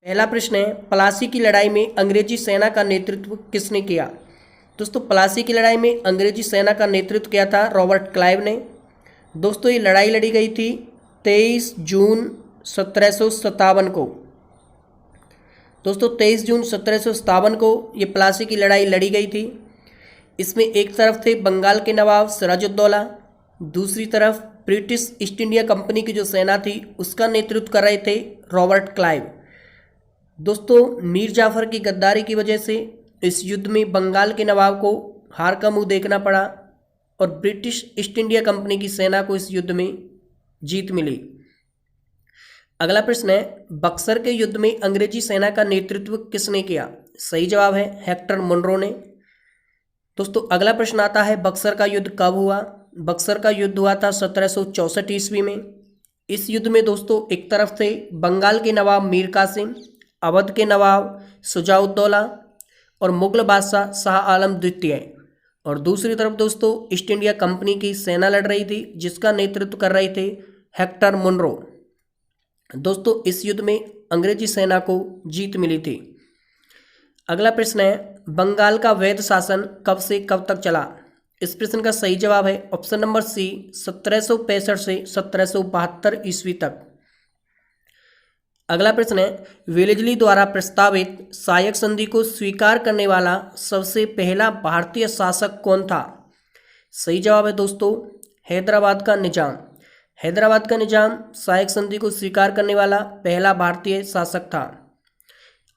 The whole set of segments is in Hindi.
पहला प्रश्न है, प्लासी की लड़ाई में अंग्रेजी सेना का नेतृत्व किसने किया। दोस्तों प्लासी की लड़ाई में अंग्रेजी सेना का नेतृत्व किया था रॉबर्ट क्लाइव ने। दोस्तों ये लड़ाई लड़ी गई थी 23 जून 1757 को। दोस्तों 23 जून 1757 को ये प्लासी की लड़ाई लड़ी गई थी। इसमें एक तरफ थे बंगाल के नवाब सिराजुद्दौला, दूसरी तरफ ब्रिटिश ईस्ट इंडिया कंपनी की जो सेना थी उसका नेतृत्व कर रहे थे रॉबर्ट क्लाइव। दोस्तों मीर जाफर की गद्दारी की वजह से इस युद्ध में बंगाल के नवाब को हार का मुंह देखना पड़ा और ब्रिटिश ईस्ट इंडिया कंपनी की सेना को इस युद्ध में जीत मिली। अगला प्रश्न है, बक्सर के युद्ध में अंग्रेजी सेना का नेतृत्व किसने किया। सही जवाब है हेक्टर मुनरो ने। दोस्तों अगला प्रश्न आता है, बक्सर का युद्ध कब हुआ। बक्सर का युद्ध हुआ था 1764 ईस्वी में। इस युद्ध में दोस्तों एक तरफ थे बंगाल के नवाब मीर कासिम, अवध के नवाब शुजाउद्दौला और मुगल बादशाह शाह आलम द्वितीय, और दूसरी तरफ दोस्तों ईस्ट इंडिया कंपनी की सेना लड़ रही थी जिसका नेतृत्व कर रहे थे हेक्टर मुनरो। दोस्तों इस युद्ध में अंग्रेजी सेना को जीत मिली थी। अगला प्रश्न है, बंगाल का वैध शासन कब से कब तक चला। इस प्रश्न का सही जवाब है ऑप्शन नंबर सी 1765 से 1772 ईस्वी तक। अगला प्रश्न है, वेलेस्ली द्वारा प्रस्तावित सायक संधि को स्वीकार करने वाला सबसे पहला भारतीय शासक कौन था। सही जवाब है दोस्तों हैदराबाद का निजाम। हैदराबाद का निजाम सायक संधि को स्वीकार करने वाला पहला भारतीय शासक था।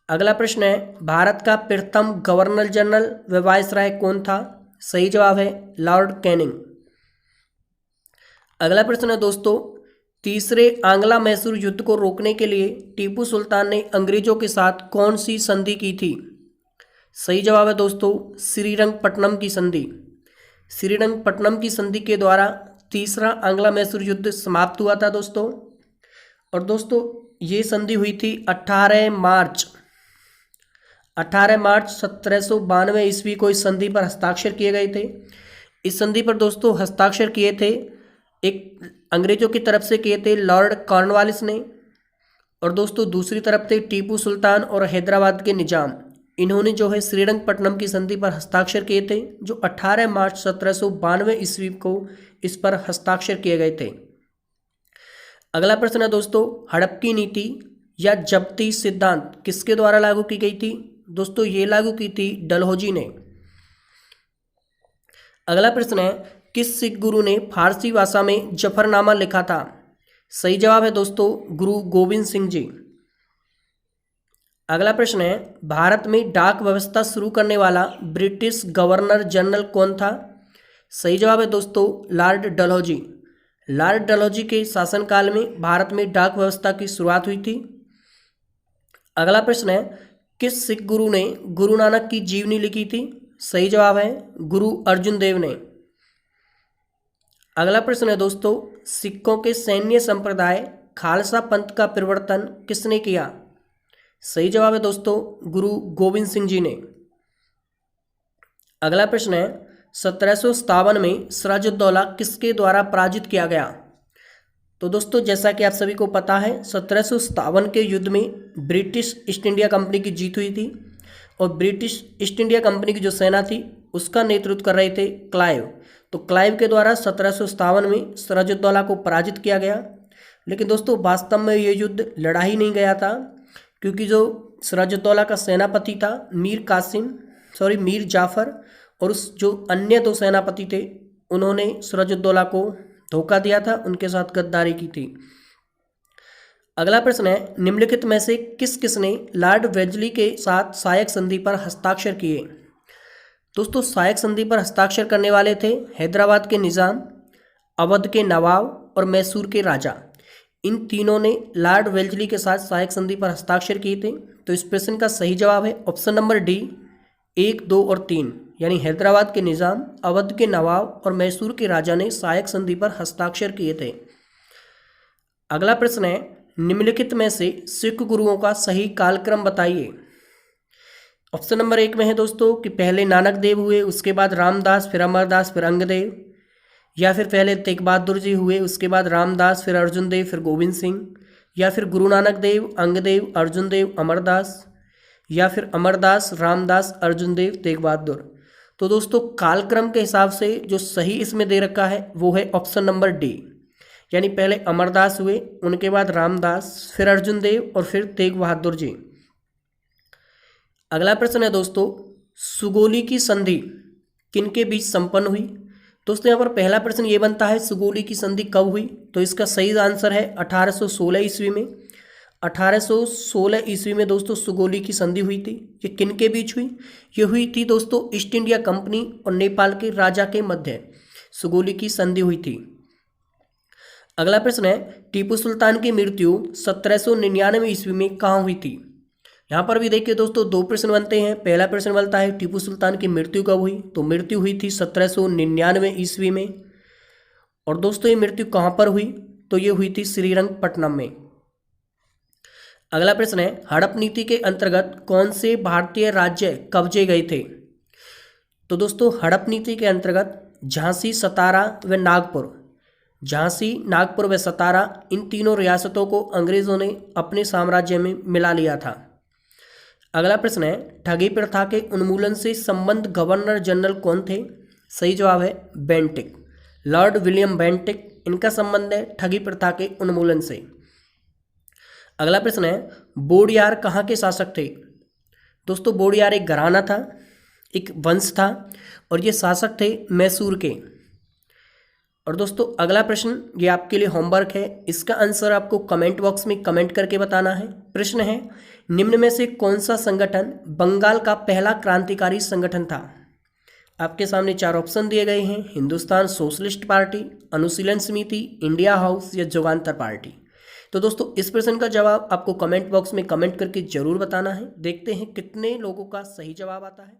अगला प्रश्न है, भारत का प्रथम गवर्नर जनरल व वायसराय कौन था। सही जवाब है लॉर्ड कैनिंग। अगला प्रश्न है दोस्तों, तीसरे आंग्ला मैसूर युद्ध को रोकने के लिए टीपू सुल्तान ने अंग्रेजों के साथ कौन सी संधि की थी। सही जवाब है दोस्तों श्रीरंगपट्टनम की संधि। श्रीरंगपट्टनम की संधि के द्वारा तीसरा आंग्ला मैसूर युद्ध समाप्त हुआ था दोस्तों। और दोस्तों ये संधि हुई थी 18 मार्च 1792 ईस्वी को इस संधि पर हस्ताक्षर किए गए थे। इस संधि पर दोस्तों हस्ताक्षर किए थे एक अंग्रेजों की तरफ से किए थे लॉर्ड कॉर्नवालिस ने, और दोस्तों दूसरी तरफ थे टीपू सुल्तान और हैदराबाद के निजाम। इन्होंने जो है श्रीरंगपट्टनम की संधि पर हस्ताक्षर किए थे जो 18 मार्च 1792 ईस्वी को इस पर हस्ताक्षर किए गए थे। अगला प्रश्न है दोस्तों, हड़प्पी नीति या जब्ती सिद्धांत किसके द्वारा लागू की गई थी। दोस्तों ये लागू की थी डलहौजी ने। अगला प्रश्न है, किस सिख गुरु ने फारसी भाषा में जफरनामा लिखा था। सही जवाब है दोस्तों गुरु गोविंद सिंह जी। अगला प्रश्न है, भारत में डाक व्यवस्था शुरू करने वाला ब्रिटिश गवर्नर जनरल कौन था। सही जवाब है दोस्तों लॉर्ड डलहौजी। लॉर्ड डलहौजी के शासनकाल में भारत में डाक व्यवस्था की शुरुआत हुई थी। अगला प्रश्न है, किस सिख गुरु ने गुरु नानक की जीवनी लिखी थी। सही जवाब है गुरु अर्जुन देव ने। अगला प्रश्न है दोस्तों, सिखों के सैन्य संप्रदाय खालसा पंथ का प्रवर्तन किसने किया। सही जवाब है दोस्तों गुरु गोविंद सिंह जी ने। अगला प्रश्न है, 1757 में सिराजुद्दौला किसके द्वारा पराजित किया गया। तो दोस्तों जैसा कि आप सभी को पता है 1757 के युद्ध में ब्रिटिश ईस्ट इंडिया कंपनी की जीत हुई थी और ब्रिटिश ईस्ट इंडिया कंपनी की जो सेना थी उसका नेतृत्व कर रहे थे क्लाइव। तो क्लाइव के द्वारा 1757 में सिराजुद्दौला को पराजित किया गया। लेकिन दोस्तों वास्तव में ये युद्ध लड़ा ही नहीं गया था, क्योंकि जो सिराजुद्दौला का सेनापति था मीर जाफर और उस जो अन्य दो सेनापति थे उन्होंने सिराजुद्दौला को धोखा दिया था, उनके साथ गद्दारी की थी। अगला प्रश्न है, निम्नलिखित में से किसने लॉर्ड वेलेस्ली के साथ सायक संधि पर हस्ताक्षर किए। दोस्तों सायक संधि पर हस्ताक्षर करने वाले थे हैदराबाद के निजाम, अवध के नवाब और मैसूर के राजा। इन तीनों ने लॉर्ड वेलेस्ली के साथ सायक संधि पर हस्ताक्षर किए थे। तो इस प्रश्न का सही जवाब है ऑप्शन नंबर डी 1, 2 और 3, यानी हैदराबाद के निजाम, अवध के नवाब और मैसूर के राजा ने सायक संधि पर हस्ताक्षर किए थे। अगला प्रश्न है, निम्नलिखित में से सिख गुरुओं का सही कालक्रम बताइए। ऑप्शन नंबर 1 में है दोस्तों कि पहले नानक देव हुए, उसके बाद रामदास, फिर अमरदास, फिर अंगदेव, या फिर पहले तेग बहादुर जी हुए, उसके बाद रामदास, फिर अर्जुन देव, फिर गोविंद सिंह, या फिर गुरु नानक देव, अंगदेव, अर्जुन देव, अमरदास, या फिर अमरदास, रामदास, अर्जुन देव, तेग बहादुर। तो दोस्तों कालक्रम के हिसाब से जो सही इसमें दे रखा है वो है ऑप्शन नंबर डी, यानी पहले अमरदास हुए, उनके बाद रामदास, फिर अर्जुन देव और फिर तेग बहादुर जी। अगला प्रश्न है दोस्तों, सुगोली की संधि किनके बीच संपन्न हुई? दोस्तों यहाँ पर पहला प्रश्न ये बनता है सुगोली की संधि कब हुई? तो इसका सही आंसर है 1816 ईस्वी में। 1816 ईस्वी में दोस्तों सुगोली की संधि हुई थी। ये किनके बीच हुई? ये हुई थी दोस्तों ईस्ट इंडिया कंपनी और नेपाल के राजा के मध्य सुगोली की संधि हुई थी। अगला प्रश्न है, टीपू सुल्तान की मृत्यु 1799 ईस्वी में कहाँ हुई थी? यहाँ पर भी देखिए दोस्तों दो प्रश्न बनते हैं। पहला प्रश्न बनता है टीपू सुल्तान की मृत्यु कब हुई? तो मृत्यु हुई थी 1799 ईस्वी में। और दोस्तों ये मृत्यु कहाँ पर हुई? तो ये हुई थी श्रीरंगपट्टनम में। अगला प्रश्न है, हड़प नीति के अंतर्गत कौन से भारतीय राज्य कब्जे गए थे? तो दोस्तों हड़प नीति के अंतर्गत झांसी, सतारा व नागपुर, झांसी, नागपुर व सतारा, इन तीनों रियासतों को अंग्रेजों ने अपने साम्राज्य में मिला लिया था। अगला प्रश्न है, ठगी प्रथा के उन्मूलन से संबंध गवर्नर जनरल कौन थे? सही जवाब है बेंटिक, लॉर्ड विलियम बेंटिक, इनका संबंध है ठगी प्रथा के उन्मूलन से। अगला प्रश्न है, बोडियार कहाँ के शासक थे? दोस्तों बोडियार एक घराना था, एक वंश था और ये शासक थे मैसूर के। और दोस्तों अगला प्रश्न ये आपके लिए होमवर्क है, इसका आंसर आपको कमेंट बॉक्स में कमेंट करके बताना है। प्रश्न है, निम्न में से कौन सा संगठन बंगाल का पहला क्रांतिकारी संगठन था? आपके सामने चार ऑप्शन दिए गए हैं, हिंदुस्तान सोशलिस्ट पार्टी, अनुशीलन समिति, इंडिया हाउस या जुगांतर पार्टी। तो दोस्तों इस प्रश्न का जवाब आपको कमेंट बॉक्स में कमेंट करके जरूर बताना है। देखते हैं कितने लोगों का सही जवाब आता है।